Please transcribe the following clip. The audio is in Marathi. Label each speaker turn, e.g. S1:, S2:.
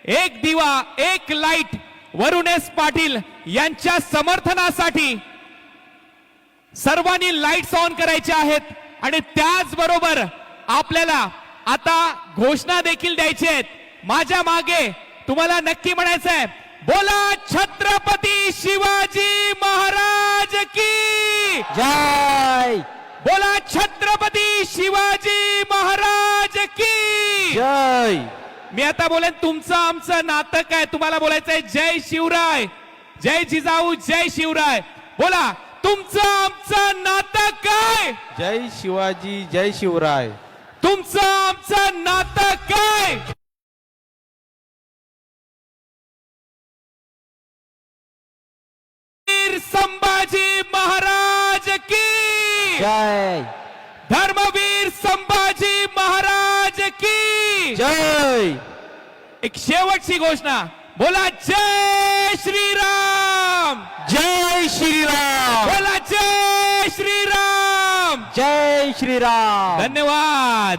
S1: एक दिवा एक लाईट वरुण एस पाटील यांच्या समर्थनासाठी सर्वांनी लाईट्स ऑन करायचे आहेत आणि त्याचबरोबर आपल्याला आता घोषणा देखील द्यायची आहेत. माझ्या मागे तुम्हाला नक्की म्हणायचंय, बोला छत्रपती शिवाजी महाराज की
S2: जय.
S1: बोला छत्रपती शिवाजी महाराज की
S2: जय.
S1: मी आता बोलेन तुमचं आमचं नातं काय, तुम्हाला बोलायचंय जय शिवराय, जय जिजाऊ, जय शिवराय. बोला तुमचं आमचं नातं काय?
S2: जय शिवाजी जय शिवराय.
S1: तुमचं आमचं नातं काय? वीर संभाजी महाराज की
S2: जय.
S1: धर्मवीर संभाजी महाराज की
S2: जय.
S1: एक शेवटची घोषणा, बोला जय श्रीराम,
S2: जय श्रीराम.
S1: बोला जय श्रीराम.
S2: जय श्रीराम.
S1: धन्यवाद.